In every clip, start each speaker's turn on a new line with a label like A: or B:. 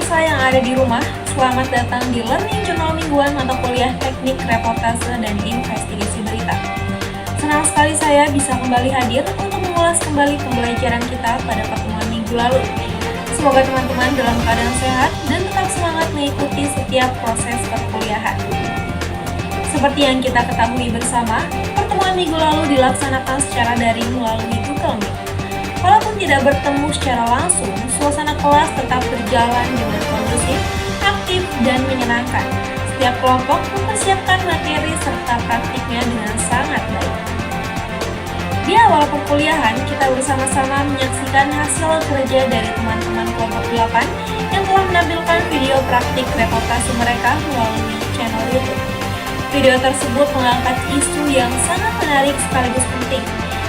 A: pemirsa yang ada di rumah, selamat datang di Learning Journal Mingguan mata kuliah Teknik Reportase dan Investigasi Berita. Senang sekali saya bisa kembali hadir untuk mengulas kembali pembelajaran kita pada pertemuan minggu lalu. Semoga teman-teman dalam keadaan sehat dan tetap semangat mengikuti setiap proses perkuliahan. Seperti yang kita ketahui bersama, pertemuan minggu lalu dilaksanakan secara daring melalui Google Meet. Walaupun tidak bertemu secara langsung, suasana kelas tetap berjalan dengan kondusif, aktif, dan menyenangkan. Setiap kelompok mempersiapkan materi serta praktiknya dengan sangat baik. Di awal perkuliahan, kita bersama-sama menyaksikan hasil kerja dari teman-teman kelompok 8 yang telah menampilkan video praktik reportase mereka melalui channel YouTube. Video tersebut mengangkat isu yang sangat menarik sekaligus penting,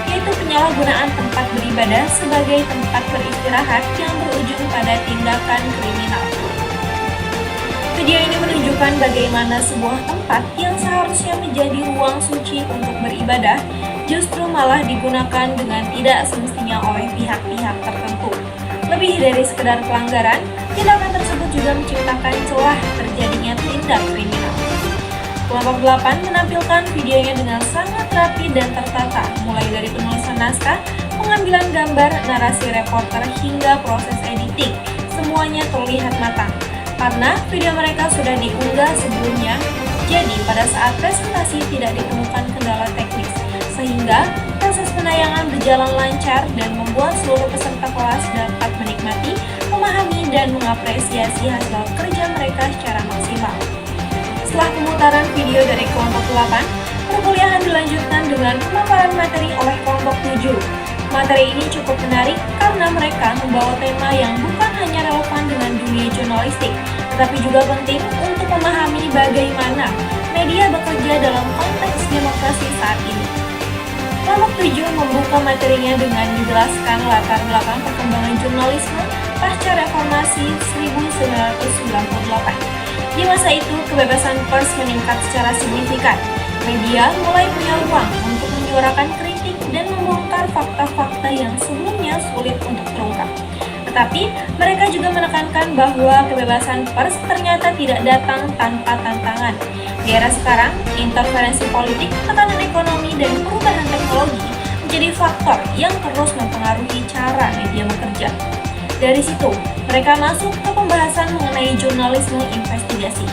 A: yaitu penyalahgunaan tempat beribadah sebagai tempat beristirahat yang berujung pada tindakan kriminal. Video ini menunjukkan bagaimana sebuah tempat yang seharusnya menjadi ruang suci untuk beribadah justru malah digunakan dengan tidak semestinya oleh pihak-pihak tertentu. Lebih dari sekedar pelanggaran, tindakan tersebut juga menciptakan celah terjadinya tindak kriminal. Kelompok 8 menampilkan videonya dengan sangat rapi dan tertata, mulai dari penulisan naskah, pengambilan gambar, narasi reporter, hingga proses editing. Semuanya terlihat matang, karena video mereka sudah diunggah sebelumnya, jadi pada saat presentasi tidak ditemukan kendala teknis, sehingga proses penayangan berjalan lancar dan membuat seluruh peserta kelas dapat menikmati, memahami, dan mengapresiasi hasil kerja mereka secara maksimal. Setelah pemutaran video dari kelompok 8, perkuliahan dilanjutkan dengan pemaparan materi oleh kelompok 7. Materi ini cukup menarik karena mereka membawa tema yang bukan hanya relevan dengan dunia jurnalistik, tetapi juga penting untuk memahami bagaimana media bekerja dalam konteks demokrasi saat ini. Kelompok 7 membuka materinya dengan menjelaskan latar belakang perkembangan jurnalisme pasca reformasi 1998. Di masa itu, kebebasan pers meningkat secara signifikan. Media mulai punya ruang untuk menyuarakan kritik dan membongkar fakta-fakta yang sebelumnya sulit untuk terungkap. Tetapi, mereka juga menekankan bahwa kebebasan pers ternyata tidak datang tanpa tantangan. Di era sekarang, interferensi politik, tekanan ekonomi, dan perubahan teknologi menjadi faktor yang terus mempengaruhi cara media bekerja. Dari situ, mereka masuk ke pembahasan mengenai jurnalisme investigasi.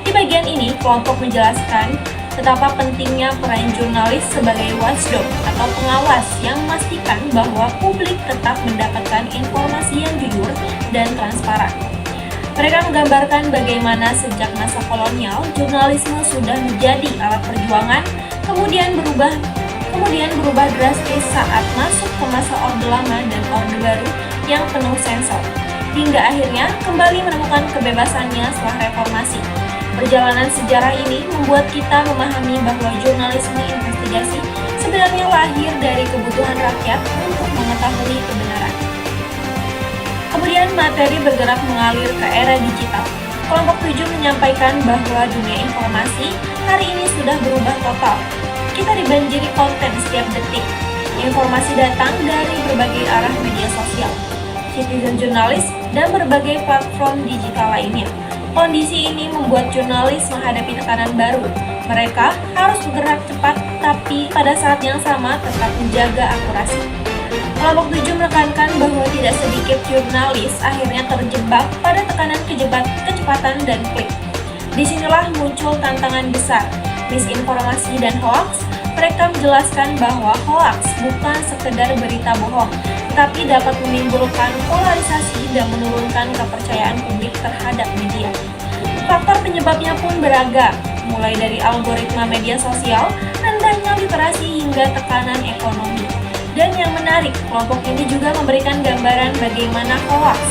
A: Di bagian ini, kelompok menjelaskan betapa pentingnya peran jurnalis sebagai watchdog atau pengawas yang memastikan bahwa publik tetap mendapatkan informasi yang jujur dan transparan. Mereka menggambarkan bagaimana sejak masa kolonial, jurnalisme sudah menjadi alat perjuangan, kemudian berubah drastis saat masuk ke masa Orde Lama dan Orde Baru yang penuh sensor, hingga akhirnya kembali menemukan kebebasannya setelah reformasi. Perjalanan sejarah ini membuat kita memahami bahwa jurnalisme investigasi sebenarnya lahir dari kebutuhan rakyat untuk mengetahui kebenaran. Kemudian materi bergerak mengalir ke era digital. Kelompok 7 menyampaikan bahwa dunia informasi hari ini sudah berubah total. Kita dibanjiri konten setiap detik. Informasi datang dari berbagai arah media sosial, citizen journalist, dan berbagai platform digital lainnya. Kondisi ini membuat jurnalis menghadapi tekanan baru. Mereka harus bergerak cepat, tapi pada saat yang sama tetap menjaga akurasi. Kelompok 7 menekankan bahwa tidak sedikit jurnalis akhirnya terjebak pada tekanan kecepatan dan klik. Disinilah muncul tantangan besar, misinformasi dan hoaks. Mereka menjelaskan bahwa hoaks bukan sekedar berita bohong, tetapi dapat menimbulkan polarisasi dan menurunkan kepercayaan publik terhadap media. Faktor penyebabnya pun beragam, mulai dari algoritma media sosial, rendahnya literasi hingga tekanan ekonomi. Dan yang menarik, kelompok ini juga memberikan gambaran bagaimana hoaks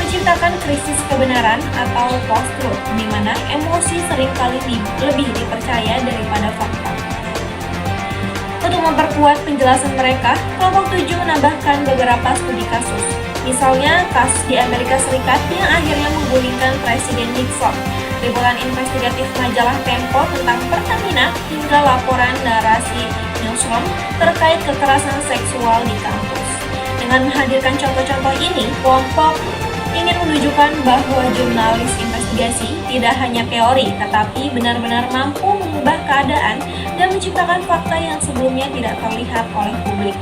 A: menciptakan krisis kebenaran atau post-truth, di mana emosi seringkali lebih dipercaya daripada fakta. Untuk memperkuat penjelasan mereka, kelompok 7 menambahkan beberapa studi kasus. Misalnya, kasus di Amerika Serikat yang akhirnya menggulingkan Presiden Nixon, liputan investigatif majalah Tempo tentang Pertamina, hingga laporan narasi Newsroom terkait kekerasan seksual di kampus. Dengan menghadirkan contoh-contoh ini, kelompok ingin menunjukkan menunjukkan bahwa jurnalis investigasi tidak hanya teori, tetapi benar-benar mampu mengubah keadaan dan menciptakan fakta yang sebelumnya tidak terlihat oleh publik.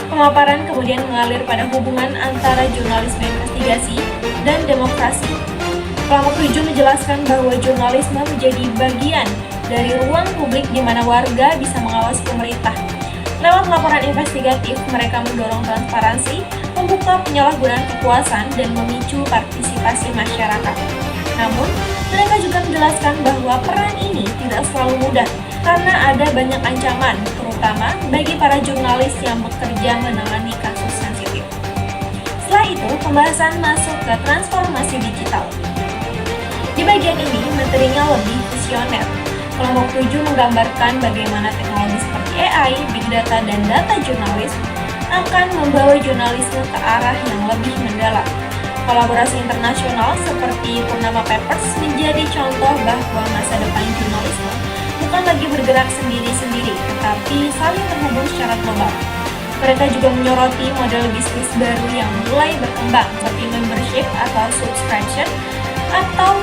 A: Pemaparan kemudian mengalir pada hubungan antara jurnalisme investigasi dan demokrasi. Kelompok 7 menjelaskan bahwa jurnalisme menjadi bagian dari ruang publik di mana warga bisa mengawasi pemerintah. Lewat laporan investigatif, mereka mendorong transparansi, membuka penyalahgunaan kekuasaan, dan memicu partisipasi masyarakat. Namun, mereka juga menjelaskan bahwa peran ini tidak selalu mudah karena ada banyak ancaman, terutama bagi para jurnalis yang bekerja menangani kasus sensitif. Setelah itu, pembahasan masuk ke transformasi digital. Di bagian ini, materinya lebih visioner. Kelompok 7 menggambarkan bagaimana teknologi seperti AI, Big Data, dan data jurnalis akan membawa jurnalisme ke arah yang lebih mendalam. Kolaborasi internasional seperti Panama Papers menjadi contoh bahwa masa depan jurnalisme bukan lagi bergerak sendiri-sendiri, tetapi saling terhubung secara global. Mereka juga menyoroti model bisnis baru yang mulai berkembang, seperti membership atau subscription, atau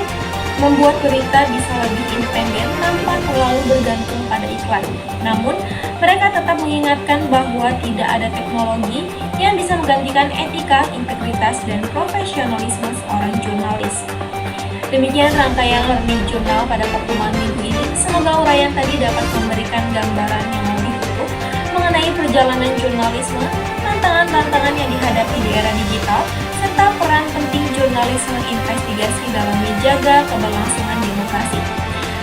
A: membuat berita bisa lebih independen tanpa terlalu bergantung pada iklan. Namun, mereka tetap mengingatkan bahwa tidak ada teknologi yang bisa menggantikan etika, integritas, dan profesionalisme seorang jurnalis. Demikian rangkaian Learning Journal pada pertemuan minggu ini. Semoga uraian tadi dapat memberikan gambaran yang lebih utuh mengenai perjalanan jurnalisme, tantangan-tantangan yang dihadapi di era digital, serta peran penting jurnalisme investigasi dalam menjaga keberlangsungan demokrasi.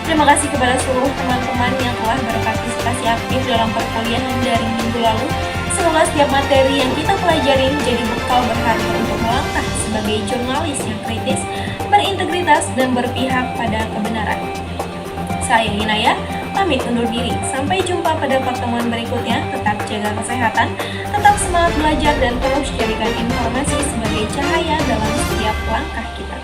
A: Terima kasih kepada seluruh teman-teman yang telah berpartisipasi aktif dalam perkuliahan dari minggu lalu. Semoga setiap materi yang kita pelajari menjadi bekal berharga untuk melangkah sebagai jurnalis yang kritis, berintegritas, dan berpihak pada kebenaran. Saya Inaya, pamit undur diri. Sampai jumpa pada pertemuan berikutnya. Tetap jaga kesehatan, tetap semangat belajar, dan terus jadikan informasi sebagai cahaya dalam setiap langkah kita.